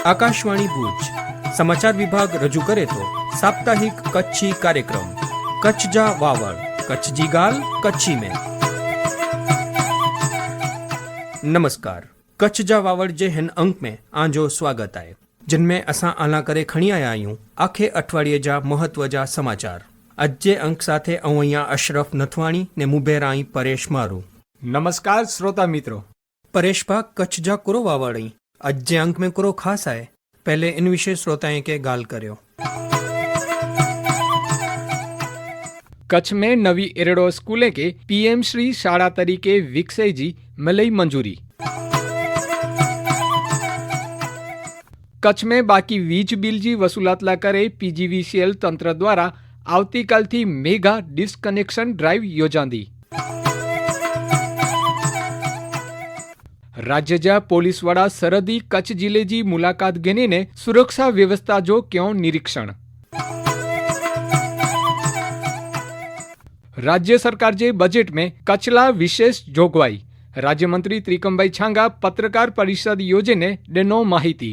આકાશવાણી ભુજ સમાચાર વિભાગ રજૂ કરે તો સાપ્તાહિક કચ્છી કાર્યક્રમ कच्छ जा वावड़ कच्छ जी गाल कच्छी में। नमस्कार, कच्छ जा वावड़ जे हिन अंक में आंजो स्वागत है, जिनमें असां आला करे खणी आया आहियूं आखे अठवाडिये जा महत्व जा समाचार। अज जे अंक साथे अवैया अशरफ नथवाणी ने मुबेराई परेश मारू। नमस्कार श्रोता मित्रों। परेश भा कच्छ जा कुरो वावड़ी अज जे अंक में कुरो खास है, पहले इन विषय श्रोताएं के गाल कर्यो। कच्छ में नवी एरड़ो स्कूले के पीएम श्री शाळा तरीके विकसे जी मिलई मंजूरी। कच्छ में बाकी वीज बिल जी वसूलात ला करे पीजीवीसीएल तंत्र द्वारा आवतीकाल थी मेगा डिस्कनेक्शन ड्राइव योजांदी। राज्य जा पोलीस वड़ा सरहदी कच्छ जिले जी मुलाकात घेनी ने सुरक्षा व्यवस्था जो क्यों निरीक्षण। राज्य सरकार जे बजेट में कच्छला विशेष जोगवाई, राज्य मंत्री त्रिकमभाई छांगा पत्रकार परिषद योजीने डेनो माहिती।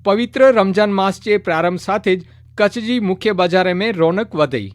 पवित्र रमजान मास के प्रारंभ साथे ज कच्छ जी मुख्य बजारे में रौनक वधी।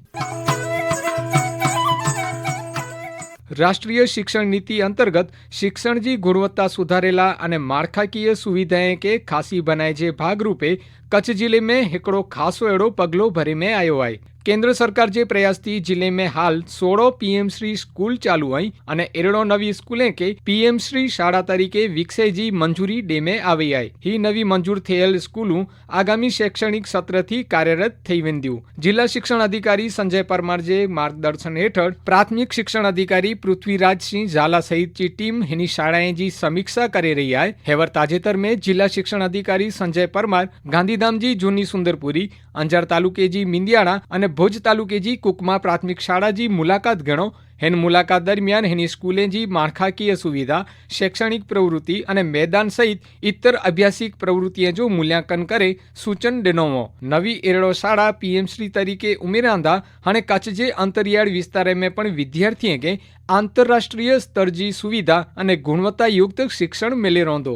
राष्ट्रीय शिक्षण नीति अंतर्गत शिक्षण जी गुणवत्ता सुधारेला अने माળખાકીય सुविधाएं के खासी बनाए जे भागरूपे कच्छ जिले में हिकड़ो खासो एड़ो पगलो भरी में आयो है। केंद्र सरकार जे प्रयास थी जिले में हाल 16 पीएम श्री स्कूल चालू आई अने एरड़ो नवी स्कूले के पीएम श्री शाळा तरीके विकसे जी मंजूरी डे में आई है। ही नवी मंजूर थयेल स्कूलों आगामी शैक्षणिक सत्र थी कार्यरत थई वेंदियों। जिला शिक्षण अधिकारी संजय परमार जे मार्गदर्शन हेठळ प्राथमिक शिक्षण अधिकारी पृथ्वीराज सिंह झाला सहित की टीम हिनी शाळाएं जी समीक्षा करे रही है। हेवर ताजेतर में जिला शिक्षण अधिकारी संजय परमार गांधीधाम जी जूनी सुंदरपुरी, अंजार तालुके जी मिंदियाणा अने भुज तालुके जी कुकमा प्राथमिक शाळा जी मुलाकात गणो। हिन मुलाकात दरमियान हिनी स्कूले जी माળખાકીય सुविधा, शैक्षणिक प्रवृत्ति अने मैदान सहित इतर अभ्यासिक प्रवृत्तिओं जो मूल्यांकन करे सूचन डिनोवो। नवी एरड़ो शाळा पीएमश्री तरीके उमेरांदा हणे कच्छ जे अंतरियाळ विस्तार में पण विद्यार्थीओं के आंतरराष्ट्रीय स्तर जी सुविधा अने गुणवत्तायुक्त शिक्षण मिली रहोंदो।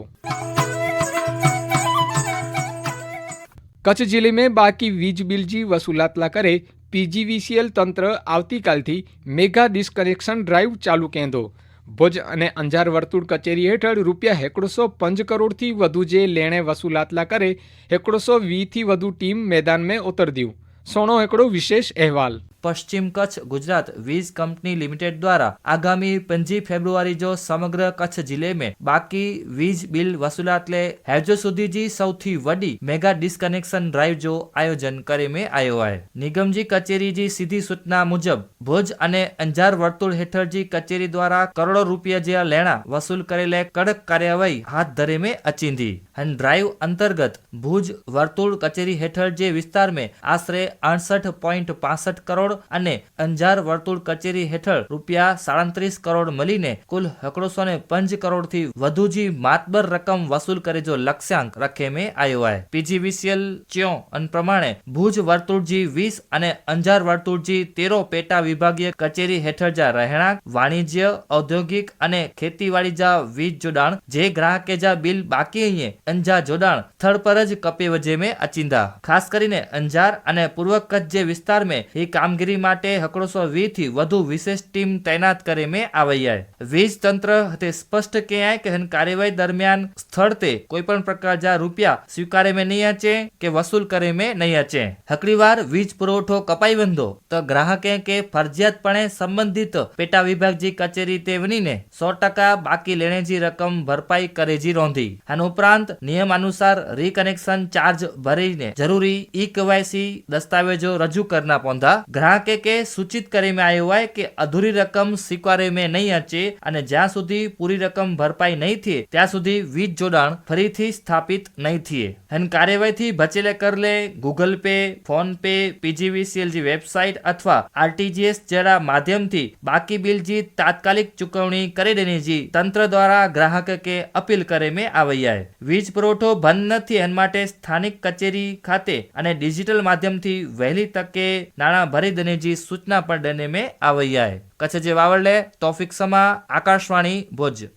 कच्छ जिले में बाकी वीज बिल जी वसूलात ला करे पीजीवीसीएल तंत्र आवतीकाल थी मेगा डिस्कनेक्शन ड्राइव चालू केंदो। भुज अने अंजार वर्तुळ कचेरी हेठळ रूपिया 105 करोड़ थी वधु जे लेणे वसूलात ला करे 120 थी वधु टीम मैदान में उतरद्यु। सोनो एकड़ो विशेष अहवाल। पश्चिम कच्छ गुजरात वीज कंपनी लिमिटेड द्वारा आगामी 5 फेब्रुआरी जो समग्र कच्छ जिले में बाकी वीज बिल वसूलात ले हेजो सुधी जी सौथी वडी मेगा डिस्कनेक्शन ड्राइव जो आयोजन करे में आयो है। निगम जी कचेरी जी सीधी सूचना मुजब भुज अने अंजार वर्तुळ हेठळ जी कचेरी द्वारा करोड़ों रुपया जे लेणा वसूल करेले कड़क कार्यवाही हाथ धरे में अचींदी। हन ड्राइव अंतर्गत भुज वर्तुळ कचेरी हेठळ जे विस्तार में आश्रे 68.65 करोड़ અને અંજાર વર્તુળ કચેરી હેઠળ રૂપિયા 37 કરોડ મળીને કુલ 105 કરોડ થી વધુ જી માતબર રકમ વસૂલ કરે જો લક્ષ્યાંક રખે में आयो है। पीजीवीसीएल च्यों अन प्रमाणे भुज वर्तुळ जी 20 અને અંજાર વર્તુળ जी 13 પેટા વિભાગીય કચેરી હેઠળ जा રહેણાંક, વાણિજ્ય, ઔદ્યોગિક અને ખેતીવાડી जा વીજ જોડાણ જે ગ્રાહકે जा બિલ બાકી હૈયે અંજા જોડાણ થર્ડ પર જ કપે વજે में अचींदा। खास કરીને અંજાર અને પૂર્વ કચ્છ જે વિસ્તાર में ही कामगिरी માટે 120 થી વધુ વિશેષ ટીમ તૈનાત કરે में આવી है। વીજ તંત્ર તે સ્પષ્ટ કહેવાય કે હન કાર્યવાહી દરમિયાન સ્થળ તે કોઈ પણ પ્રકાર જા રૂપિયા સ્વીકારે में नहीं अचे કે वसूल करे में नहीं अचे। हकड़ीवार वीज पुरवठो कपाई वंदो तो ग्राहके के फरजियातपणे संबंधित पेटा विभाग जी कचेरी ते वनीने 100% बाकी लेने जी रकम भरपाई करे जी रोंधी। अन उपरांत नियमानुसार रिकनेक्शन चार्ज भरीने जरूरी ई-केवायसी दस्तावेजो रजू करना पौंधा। ग्राहके के सूचित करे में आयो है कि अधूरी रकम स्वीकारे में नहीं अचे અને જ્યાં સુધી પૂરી રકમ ભરપાઈ નહીં થયે ત્યાં સુધી વીજ જોડાણ ફરીથી સ્થાપિત નહીં થયે। હન કાર્યવાહીથી બચેલે કરલે ગૂગલ पे, फोन पे, पीजीवीसीएल जी वेबसाइट अथवा आरटीजीएस जरा माध्यमથી बाकी बिल जी तात्कालिक चुकवणी करे देनी जी तंत्र द्वारा ग्राहक के अपील करे में આવી है। વીજ પુરવઠો બંધ નથી એન માટે સ્થાનિક કચેરી ખાતે અને ડિજિટલ માધ્યમથી વહેલી તકે નાણાં ભરી देने जी सूचना पर देने में आई है। कच्छ जे वावड़े तौफिक समा, आकाशवाणी भुज।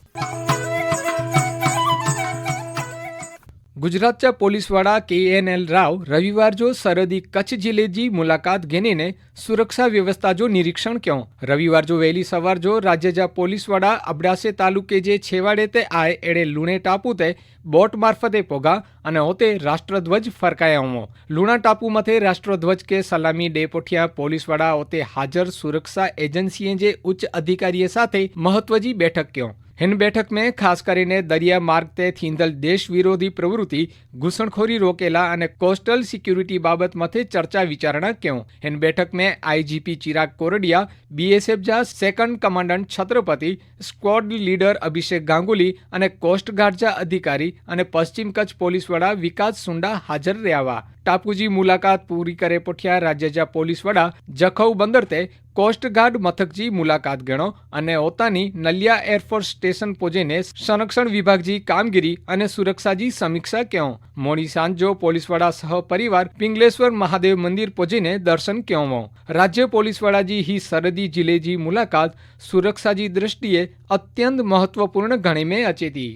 गुजरातच्या पोलीस वडा KNL राव रविवार जो सरहदी कच्छ जिले जी मुलाकात घेने सुरक्षा व्यवस्था जो निरीक्षण क्यों। रविवार जो वहेली सवार जो राज्य जा पोलीस वडा अबडासे तालुके जे छेवाड़े ते आए एड़े लूणे टापू ते बोट मार्फते पोगा अने होते राष्ट्रध्वज फरकाया हुओ। लूणा टापू मथे राष्ट्रध्वज के सलामी डे पोठिया पोलीस वडा होते हाजर सुरक्षा एजेंसीए जे उच्च अधिकारीए साथे महत्वजी बैठक क्यों। हिन बैठक में खास કરીને दरिया मार्ग ते थींदल देश विरोधी प्रवृत्ति, घुसणखोरी रोकेला अने कोस्टल सिक्योरिटी बाबत मथे चर्चा विचारणा क्यों। हिन बैठक में IGP चिराग कोरडिया, BSF जा second commandant Chhatrapati, squad leader Abhishek Ganguly अने कोस्ट गार्ड जा अधिकारी अने पश्चिम कच्छ पोलीस वडा विकास सुंडा हाजर रह्या। टापूजी मुलाकात पूरी करे पोठिया राज्य जा पोलीस वडा जखौ बंदर ते कोस्ट गार्ड मथकजी मुलाकात गणो अने ओतानी नलिया एरफोर्स स्टेशन पोजीने संरक्षण विभागजी कामगीरी अने सुरक्षाजी समीक्षा क्यों। मोडी सांजो पोलीस वडा सह परिवार पिंगलेश्वर महादेव मंदिर पोजीने दर्शन क्यों। राज्य पोलीस वडाजी ही सरहदी जिलेजी मुलाकात सुरक्षाजी दृष्टिए अत्यंत महत्वपूर्ण गणी में अचे थी।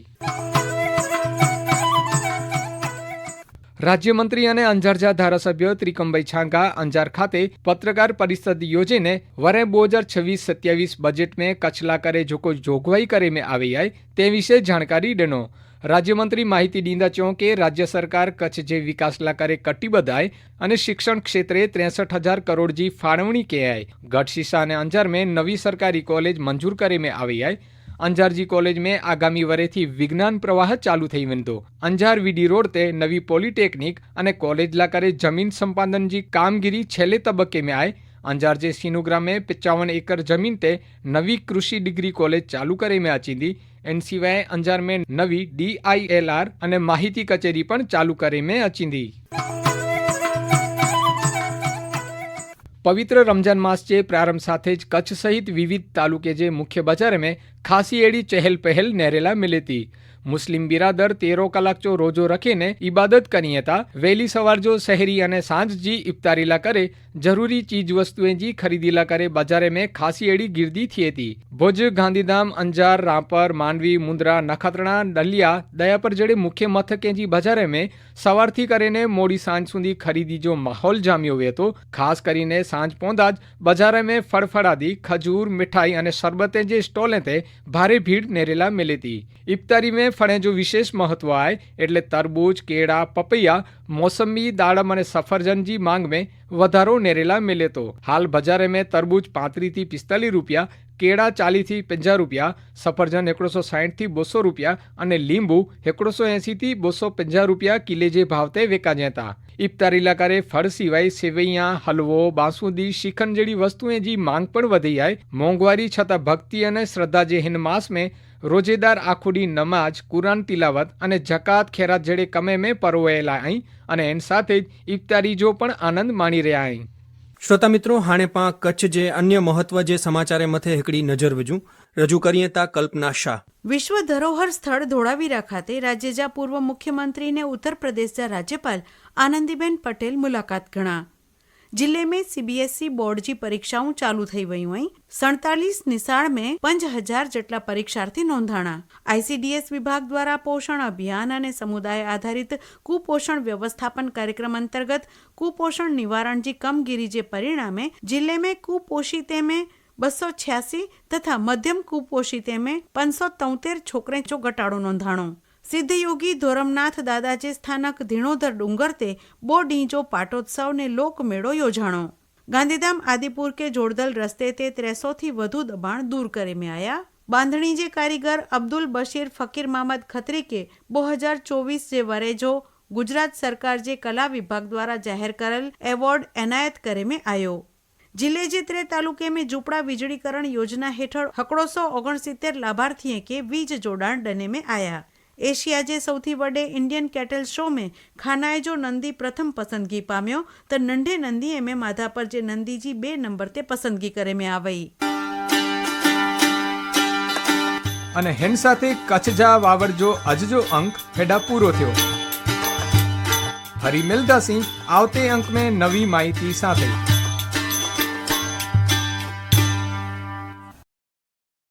રાજ્યમંત્રી અને અંજારના ધારાસભ્ય ત્રિકમભાઈ છાંગા અંજાર ખાતે પત્રકાર પરિષદ યોજીને વરે 2026-27 બજેટ में કચ્છલા કરે જો કોઈ જોગવાઈ કરે में આવી આય તે વિશે જાણકારી ડનો। રાજ્યમંત્રી માહિતી ડીંदा चो કે રાજ્ય સરકાર કચ્છ જે વિકાસલા કરે કટિબદ્ધ આય અને શિક્ષણ ક્ષેત્રે 63,000 કરોડજી ફાળવણી કે આય। ગઢશીસા અને અંજાર में નવી સરકારી કોલેજ મંજૂર કરે में આવી આય। अंजारजी कॉलेज में आगामी वरेथी विज्ञान प्रवाह चालू थई वेंदो। अंजार वीडी रोड ते नवी पॉलिटेक्निक अने कॉलेज ला करे जमीन संपादन जी कामगीरी छेल्ले तबक्के में आए। अंजार जे सीनुग्राम में 55 एकड़ जमीन ते नवी कृषि डिग्री कॉलेज चालू करे में अचींदी। एन सिवाय अंजार में नवी DILR अने माहिती कचेरी पण चालू करे में अचींदी। पवित्र रमजान मास जे प्रारंभ साथे ज कच्छ सहित विविध तालुके जे मुख्य बजार में खासी एड़ी चहल पहल नेरेला मिले थी। मुस्लिम बिरादर 13 कलाक जो रोजो रखीने इबादत करी था। वेली सवार जो शहरी अने सांझ जी इफ्तारी ला करे जरूरी चीज वस्तुएं जी खरीदी ला करे बजारे में खासी एड़ी गिरदी थी थी। भुज, गांधीधाम, अंजार, रामपर, मांडवी, मुंद्रा, नखत्राणा, नलिया, दयापर जड़े मुख्य मथके जी बजारे में सवारथी करीने मोड़ी सांझ सुधी खरीदी जो माहौल जाम्यो हुए तो खास करीने सांझ पौंधा ज बजारे में फड़फड़ादी खजूर, मिठाई अने शरबते जे स्टॉले ते भारे भीड़ नेरेला मिली थी। इफ्तारी में फळे जो विशेष महत्व आए एटले तरबूज, केड़ा, पपैया, मौसमी, दाड़म अने सफरजन जी मांग में वधारो नेरेला मिले तो हाल बजारे में तरबूज 35 થી 45 રૂપિયા, केड़ा 40 થી 50 રૂપિયા, सफरजन 160 થી 200 રૂપિયા અને લીંबू 180 થી 250 રૂપિયા किले जे भावते वेचाजे था। इफ्तारी ला करे फळ सिवाय सेवैया, हलवो, बासुंदी, श्रीखंड जेडी वस्तुएं जी मांग पण वधी आए। मोंघवारी छता भक्ति अने श्रद्धा जे हिन मास में रोजेदार आखुडी नमाज, कुरान तिलावत अने जकात खेरात जेडे कमे में परोवायेला आई अने एन साथे ज इफ्तारी जो पण आनंद माणी रह्या आई। श्रोता मित्रों, हाणे पां कच्छ जे अन्य महत्व जे समाचारे मथे हिकड़ी नजर विझूं। रजू करीए ता कल्पना शाह। विश्व धरोहर स्थળ ધોળાવીરા ખાતે રાજ્યના પૂર્વ મુખ્યમંત્રીને ઉત્तर પ્રદેશના રાજ્યપાલ આનંદીબેન પટેલ મુલાકાત ગણા। जिले में CBSE बोर्ड जी परीक्षाओं चालू थई वयूं आई। 47 निशाण में 5,000 जेटला परीक्षार्थी नोंधाणा। ICDS विभाग द्वारा पोषण अभियान और समुदाय आधारित कुपोषण व्यवस्थापन कार्यक्रम अंतर्गत कुपोषण निवारण जी कमगिरी जे परिणामे जिले में कुपोषिते में 286 तथा मध्यम कुपोषिते में 573 छोकरे जो घटाड़ो नोंधाणो। सिद्धयोगी धोरमनाथ दादाजी स्थानक धीणोधर डूंगर ते बोडींजो पाटोत्सव ने लोक मेळो योजाणो। गांधीधाम आदिपुर के जोड़दल रस्ते ते 300 थी वधु दबाण दूर करे में आया। बांधणी जे कारीगर अब्दुल बशीर फकीर मामद खत्री के 2024 जे वरे जो गुजरात सरकार जे कला विभाग द्वारा जाहिर करेल एवॉर्ड एनायत करे में आयो। जिले जे 3 तालुके में झूपड़ा वीजळीकरण योजना हेठळ 169 लाभार्थी के वीज जोड़ाण डने में आया। एशिया जे सौथी वडे इंडियन कैटल शो में खानाए जो नंदी प्रथम पसंदगी पाम्यो तो नंढे नंदी में माधापर जे नंदी जी 2 नंबर ते पसंदगी करे में आवई। અને હેન સાથે કચ્છ જા વાવડજો અજજો અંક હેડા પૂરો થયો। ફરી મિલતા સી આવતે અંક में નવી માહિતી સાથે।